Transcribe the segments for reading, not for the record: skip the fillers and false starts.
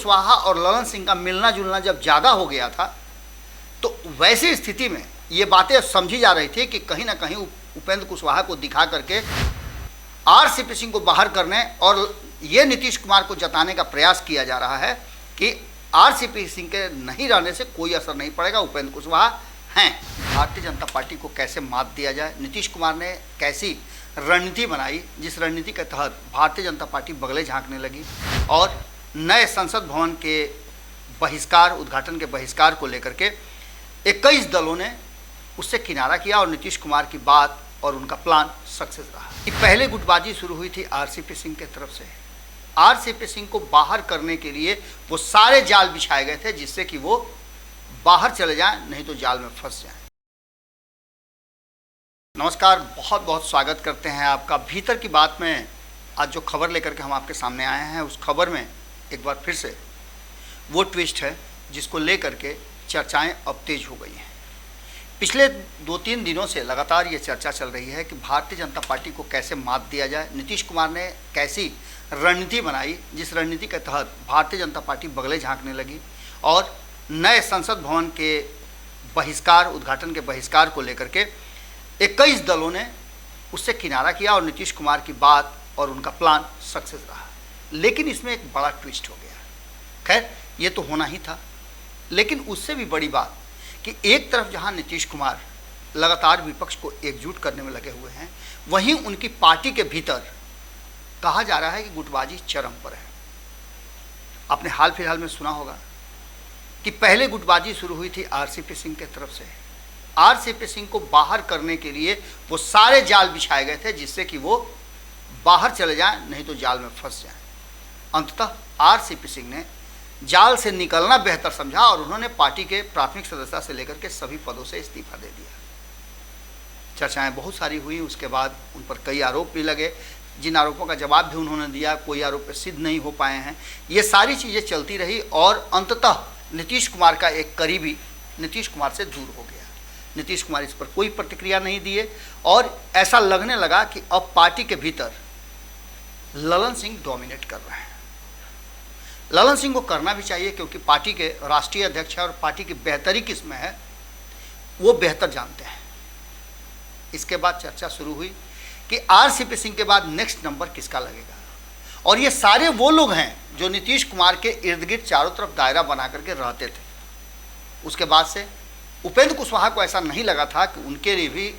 कुशवाहा और ललन सिंह का मिलना जुलना जब ज़्यादा हो गया था, तो वैसी स्थिति में ये बातें समझी जा रही थी कि कहीं ना कहीं उपेंद्र कुशवाहा को दिखा करके आरसीपी सिंह को बाहर करने और ये नीतीश कुमार को जताने का प्रयास किया जा रहा है कि आरसीपी सिंह के नहीं रहने से कोई असर नहीं पड़ेगा, उपेंद्र कुशवाहा हैं। भारतीय जनता पार्टी को कैसे मात दिया जाए, नीतीश कुमार ने कैसी रणनीति बनाई, जिस रणनीति के तहत भारतीय जनता पार्टी बगले झांकने लगी और नए संसद भवन के बहिष्कार, उद्घाटन के बहिष्कार को लेकर के 21 दलों ने उससे किनारा किया और नीतीश कुमार की बात और उनका प्लान सक्सेस रहा। पहले गुटबाजी शुरू हुई थी आरसीपी सिंह की तरफ से। आरसीपी सिंह को बाहर करने के लिए वो सारे जाल बिछाए गए थे जिससे कि वो बाहर चले जाएं, नहीं तो जाल में फंस जाएं। नमस्कार, बहुत बहुत स्वागत करते हैं आपका भीतर की बात में। आज जो खबर लेकर के हम आपके सामने आए हैं, उस खबर में एक बार फिर से वो ट्विस्ट है जिसको लेकर के चर्चाएं अब तेज हो गई हैं। पिछले 2-3 दिनों से लगातार ये चर्चा चल रही है कि भारतीय जनता पार्टी को कैसे मात दिया जाए, नीतीश कुमार ने कैसी रणनीति बनाई, जिस रणनीति के तहत भारतीय जनता पार्टी बगले झांकने लगी और नए संसद भवन के बहिष्कार, उद्घाटन के बहिष्कार को लेकर के 21 दलों ने उससे किनारा किया और नीतीश कुमार की बात और उनका प्लान सक्सेस रहा। लेकिन इसमें एक बड़ा ट्विस्ट हो गया। खैर, ये तो होना ही था, लेकिन उससे भी बड़ी बात कि एक तरफ जहां नीतीश कुमार लगातार विपक्ष को एकजुट करने में लगे हुए हैं, वहीं उनकी पार्टी के भीतर कहा जा रहा है कि गुटबाजी चरम पर है। आपने हाल फिलहाल में सुना होगा कि पहले गुटबाजी शुरू हुई थी आरसीपी सिंह की तरफ से। आरसीपी सिंह को बाहर करने के लिए वो सारे जाल बिछाए गए थे जिससे कि वो बाहर चले जाएं, नहीं तो जाल में फंस जाएं। अंततः आरसीपी सिंह ने जाल से निकलना बेहतर समझा और उन्होंने पार्टी के प्राथमिक सदस्यता से लेकर के सभी पदों से इस्तीफा दे दिया। चर्चाएं बहुत सारी हुई, उसके बाद उन पर कई आरोप भी लगे, जिन आरोपों का जवाब भी उन्होंने दिया, कोई आरोप सिद्ध नहीं हो पाए हैं। ये सारी चीज़ें चलती रही और अंततः नीतीश कुमार का एक करीबी नीतीश कुमार से दूर हो गया। नीतीश कुमार इस पर कोई प्रतिक्रिया नहीं दिए और ऐसा लगने लगा कि अब पार्टी के भीतर ललन सिंह डोमिनेट कर रहे हैं। ललन सिंह को करना भी चाहिए क्योंकि पार्टी के राष्ट्रीय अध्यक्ष है और पार्टी की बेहतरी किस में है वो बेहतर जानते हैं। इसके बाद चर्चा शुरू हुई कि आरसीपी सिंह के बाद नेक्स्ट नंबर किसका लगेगा और ये सारे वो लोग हैं जो नीतीश कुमार के इर्द गिर्द चारों तरफ दायरा बना करके रहते थे। उसके बाद से उपेंद्र कुशवाहा को ऐसा नहीं लगा था कि उनके लिए भी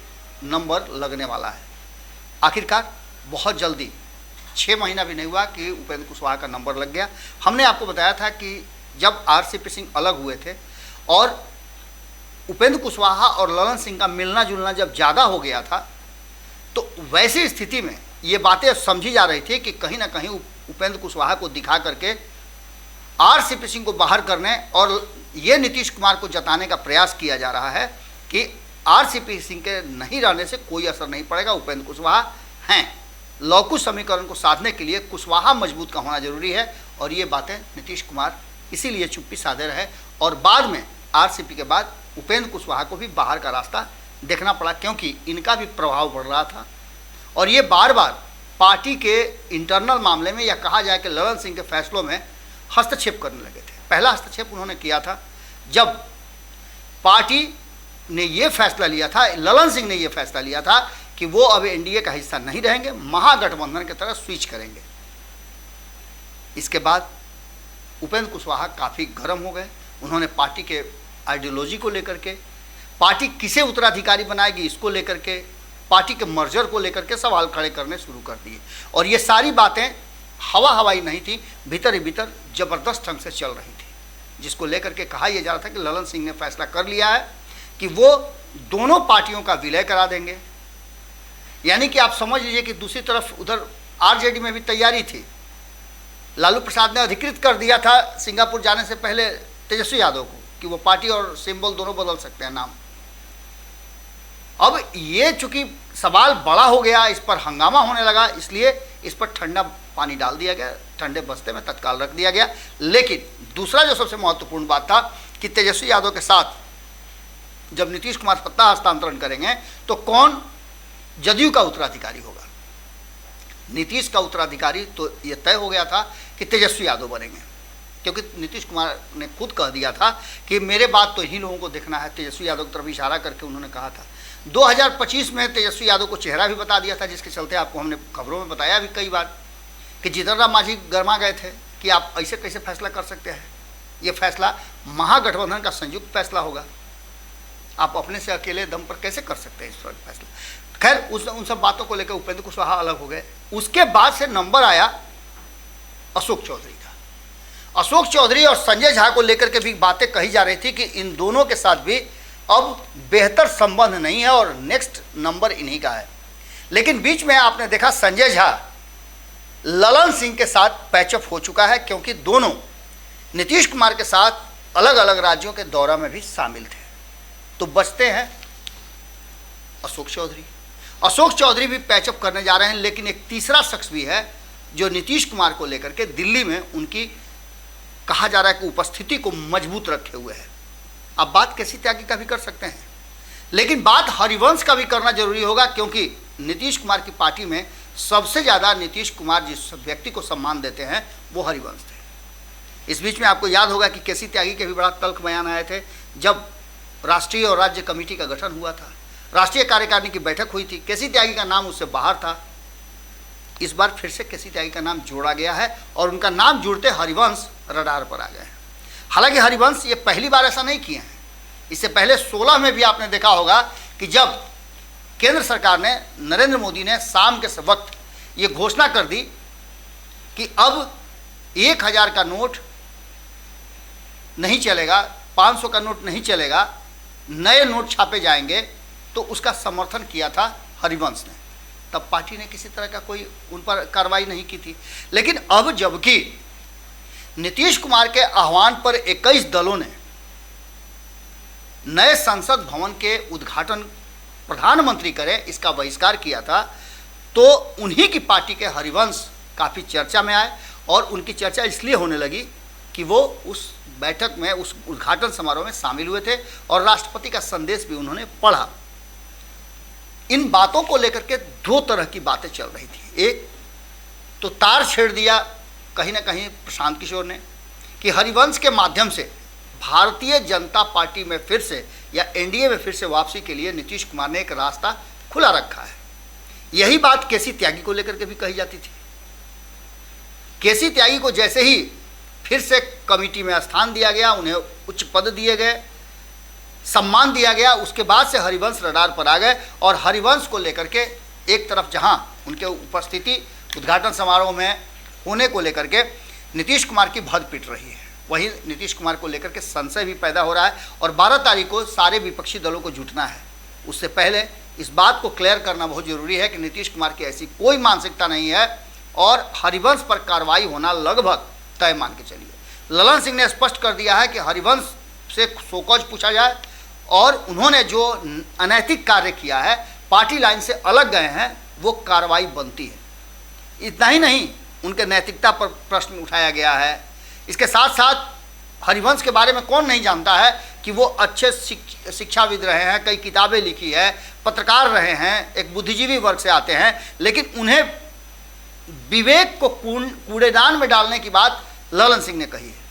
नंबर लगने वाला है। आखिरकार बहुत जल्दी, 6 महीना भी नहीं हुआ कि उपेंद्र कुशवाहा का नंबर लग गया। हमने आपको बताया था कि जब आरसीपी सिंह अलग हुए थे और उपेंद्र कुशवाहा और ललन सिंह का मिलना जुलना जब ज़्यादा हो गया था, तो वैसी स्थिति में ये बातें समझी जा रही थी कि कहीं ना कहीं उपेंद्र कुशवाहा को दिखा करके आरसीपी सिंह को बाहर करने और ये नीतीश कुमार को जताने का प्रयास किया जा रहा है कि आरसीपी सिंह के नहीं रहने से कोई असर नहीं पड़ेगा, उपेंद्र कुशवाहा हैं। लौकुश समीकरण को साधने के लिए कुशवाहा मजबूत का होना जरूरी है और ये बातें नीतीश कुमार इसीलिए चुप्पी साधे रहे और बाद में आरसीपी के बाद उपेंद्र कुशवाहा को भी बाहर का रास्ता देखना पड़ा क्योंकि इनका भी प्रभाव बढ़ रहा था और ये बार बार पार्टी के इंटरनल मामले में या कहा जाए कि ललन सिंह के फैसलों में हस्तक्षेप करने लगे थे। पहला हस्तक्षेप उन्होंने किया था जब पार्टी ने ये फैसला लिया था, ललन सिंह ने ये फैसला लिया था कि वो अब एनडीए का हिस्सा नहीं रहेंगे, महागठबंधन की तरह स्विच करेंगे। इसके बाद उपेंद्र कुशवाहा काफ़ी गर्म हो गए। उन्होंने पार्टी के आइडियोलॉजी को लेकर के, पार्टी किसे उत्तराधिकारी बनाएगी इसको लेकर के, पार्टी के मर्जर को लेकर के सवाल खड़े करने शुरू कर दिए और ये सारी बातें हवाई नहीं थी, भीतर ही भीतर ज़बरदस्त ढंग से चल रही थी, जिसको लेकर के कहा यह जा रहा था कि ललन सिंह ने फैसला कर लिया है कि वो दोनों पार्टियों का विलय करा देंगे। यानी कि आप समझ लीजिए कि दूसरी तरफ उधर आरजेडी में भी तैयारी थी। लालू प्रसाद ने अधिकृत कर दिया था सिंगापुर जाने से पहले तेजस्वी यादव को कि वो पार्टी और सिंबल दोनों बदल सकते हैं नाम। अब ये चूंकि सवाल बड़ा हो गया, इस पर हंगामा होने लगा, इसलिए इस पर ठंडा पानी डाल दिया गया, ठंडे बस्ते में तत्काल रख दिया गया। लेकिन दूसरा जो सबसे महत्वपूर्ण बात था कि तेजस्वी यादव के साथ जब नीतीश कुमार सत्ता हस्तांतरण करेंगे तो कौन जदयू का उत्तराधिकारी होगा। नीतीश का उत्तराधिकारी तो ये तय हो गया था कि तेजस्वी यादव बनेंगे क्योंकि नीतीश कुमार ने खुद कह दिया था कि मेरे बात तो इन्हीं लोगों को देखना है। तेजस्वी यादव की तरफ इशारा करके उन्होंने कहा था। 2025 में तेजस्वी यादव को चेहरा भी बता दिया था, जिसके चलते आपको हमने खबरों में बताया भी कई बार कि जीतन राम मांझी गरमा गए थे कि आप ऐसे कैसे फैसला कर सकते हैं, ये फैसला महागठबंधन का संयुक्त फैसला होगा, आप अपने से अकेले दम पर कैसे कर सकते हैं इस पर फैसला। खैर उन सब बातों को लेकर उपेंद्र कुशवाहा अलग हो गए। उसके बाद से नंबर आया अशोक चौधरी का। अशोक चौधरी और संजय झा को लेकर के भी बातें कही जा रही थी कि इन दोनों के साथ भी अब बेहतर संबंध नहीं है और नेक्स्ट नंबर इन्हीं का है। लेकिन बीच में आपने देखा संजय झा ललन सिंह के साथ पैचअप हो चुका है, क्योंकि दोनों नीतीश कुमार के साथ अलग अलग राज्यों के दौरा में भी शामिल थे। तो बचते हैं अशोक चौधरी। अशोक चौधरी भी पैचअप करने जा रहे हैं, लेकिन एक तीसरा शख्स भी है जो नीतीश कुमार को लेकर के दिल्ली में उनकी कहा जा रहा है कि उपस्थिति को मजबूत रखे हुए है। अब बात केसी त्यागी का भी कर सकते हैं, लेकिन बात हरिवंश का भी करना जरूरी होगा, क्योंकि नीतीश कुमार की पार्टी में सबसे ज़्यादा नीतीश कुमार जिस व्यक्ति को सम्मान देते हैं वो हरिवंश थे। इस बीच में आपको याद होगा कि केसी त्यागी के भी बड़ा तल्ख बयान आए थे जब राष्ट्रीय और राज्य कमेटी का गठन हुआ था, राष्ट्रीय कार्यकारिणी की बैठक हुई थी। केसी त्यागी का नाम उससे बाहर था। इस बार फिर से केसी त्यागी का नाम जोड़ा गया है और उनका नाम जुड़ते हरिवंश रडार पर आ गए हैं। हालांकि हरिवंश ये पहली बार ऐसा नहीं किए हैं, इससे पहले 16 में भी आपने देखा होगा कि जब केंद्र सरकार ने, नरेंद्र मोदी ने शाम के वक्त ये घोषणा कर दी कि अब 1000 का नोट नहीं चलेगा, 500 का नोट नहीं चलेगा, नए नोट छापे जाएंगे, तो उसका समर्थन किया था हरिवंश ने। तब पार्टी ने किसी तरह का कोई उन पर कार्रवाई नहीं की थी। लेकिन अब जबकि नीतीश कुमार के आह्वान पर 21 दलों ने नए संसद भवन के उद्घाटन प्रधानमंत्री करें इसका बहिष्कार किया था, तो उन्हीं की पार्टी के हरिवंश काफ़ी चर्चा में आए। और उनकी चर्चा इसलिए होने लगी कि वो उस बैठक में, उस उद्घाटन समारोह में शामिल हुए थे और राष्ट्रपति का संदेश भी उन्होंने पढ़ा। इन बातों को लेकर के दो तरह की बातें चल रही थी। एक तो तार छेड़ दिया कहीं ना कहीं प्रशांत किशोर ने कि हरिवंश के माध्यम से भारतीय जनता पार्टी में फिर से या एनडीए में फिर से वापसी के लिए नीतीश कुमार ने एक रास्ता खुला रखा है। यही बात केसी त्यागी को लेकर के भी कही जाती थी। केसी त्यागी को जैसे ही फिर से कमेटी में स्थान दिया गया, उन्हें उच्च पद दिए गए, सम्मान दिया गया, उसके बाद से हरिवंश रडार पर आ गए। और हरिवंश को लेकर के एक तरफ जहां उनके उपस्थिति उद्घाटन समारोह में होने को लेकर के नीतीश कुमार की भद पिट रही है, वहीं नीतीश कुमार को लेकर के संशय भी पैदा हो रहा है। और 12 तारीख को सारे विपक्षी दलों को जुटना है। उससे पहले इस बात को क्लियर करना बहुत जरूरी है कि नीतीश कुमार की ऐसी कोई मानसिकता नहीं है और हरिवंश पर कार्रवाई होना लगभग तय मान के चलिए। ललन सिंह ने स्पष्ट कर दिया है कि हरिवंश से शोकॉज पूछा जाए और उन्होंने जो अनैतिक कार्य किया है, पार्टी लाइन से अलग गए हैं, वो कार्रवाई बनती है। इतना ही नहीं, उनके नैतिकता पर प्रश्न उठाया गया है। इसके साथ साथ हरिवंश के बारे में कौन नहीं जानता है कि वो अच्छे शिक्षाविद रहे हैं, कई किताबें लिखी है, पत्रकार रहे हैं, एक बुद्धिजीवी वर्ग से आते हैं, लेकिन उन्हें विवेक को कूड़ेदान में डालने की बात ललन सिंह ने कही है।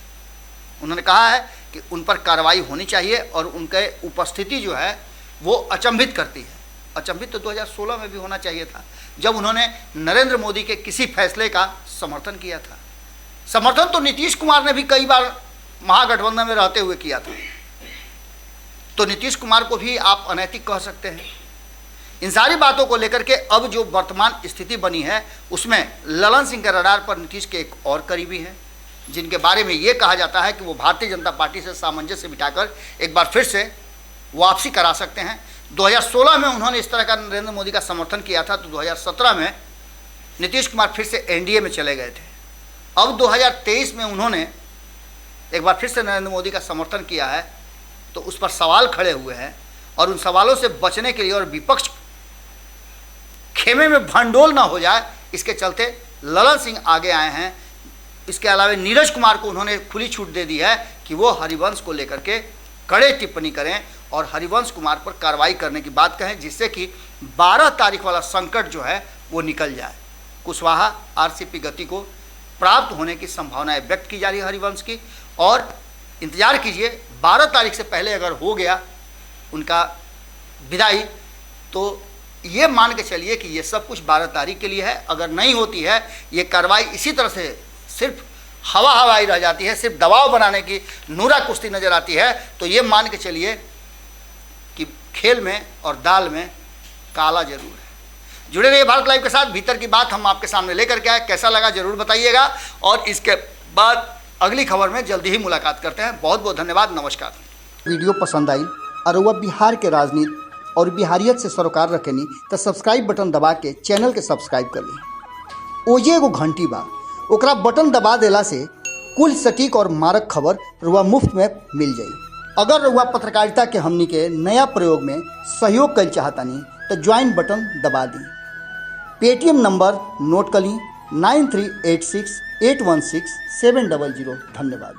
उन्होंने कहा है कि उन पर कार्रवाई होनी चाहिए और उनके उपस्थिति जो है वो अचंभित करती है। अचंभित तो 2016 में भी होना चाहिए था, जब उन्होंने नरेंद्र मोदी के किसी फैसले का समर्थन किया था। समर्थन तो नीतीश कुमार ने भी कई बार महागठबंधन में रहते हुए किया था, तो नीतीश कुमार को भी आप अनैतिक कह सकते हैं। इन सारी बातों को लेकर के अब जो वर्तमान स्थिति बनी है, उसमें ललन सिंह के रडार पर नीतीश के एक और करीबी हैं, जिनके बारे में ये कहा जाता है कि वो भारतीय जनता पार्टी से सामंजस्य बिठाकर एक बार फिर से वापसी करा सकते हैं। 2016 में उन्होंने इस तरह का नरेंद्र मोदी का समर्थन किया था, तो 2017 में नीतीश कुमार फिर से एनडीए में चले गए थे। अब 2023 में उन्होंने एक बार फिर से नरेंद्र मोदी का समर्थन किया है, तो उस पर सवाल खड़े हुए हैं और उन सवालों से बचने के लिए और विपक्ष खेमे में भंडोल ना हो जाए, इसके चलते ललन सिंह आगे आए हैं। इसके अलावा नीरज कुमार को उन्होंने खुली छूट दे दी है कि वो हरिवंश को लेकर के कड़े टिप्पणी करें और हरिवंश कुमार पर कार्रवाई करने की बात कहें, जिससे कि 12 तारीख वाला संकट जो है वो निकल जाए। कुशवाहा आरसीपी गति को प्राप्त होने की संभावनाएं व्यक्त की जा रही है हरिवंश की। और इंतजार कीजिए, 12 तारीख से पहले अगर हो गया उनका विदाई तो ये मान के चलिए कि ये सब कुछ 12 तारीख के लिए है। अगर नहीं होती है ये कार्रवाई, इसी तरह से सिर्फ हवाई रह जाती है, सिर्फ दबाव बनाने की नूरा कुश्ती नजर आती है, तो ये मान के चलिए कि खेल में और दाल में काला जरूर है। जुड़े रहिए भारत लाइव के साथ। भीतर की बात हम आपके सामने लेकर के आए, कैसा लगा जरूर बताइएगा। और इसके बाद अगली खबर में जल्दी ही मुलाकात करते हैं। बहुत बहुत धन्यवाद, नमस्कार। वीडियो पसंद आई और वह बिहार के राजनीति और बिहारियत से सरोकार रखेनी तो सब्सक्राइब बटन दबा के चैनल के सब्सक्राइब कर ली। ओजे एगो घंटी बा, ओकरा बटन दबा देला से कुल सटीक और मारक खबर रुआ मुफ्त में मिल जाई। अगर रुआ पत्रकारिता के हमनी के नया प्रयोग में सहयोग कर चाहतानी तो ज्वाइन बटन दबा दी। पेटीएम नंबर नोट कर ली 9386816700। धन्यवाद।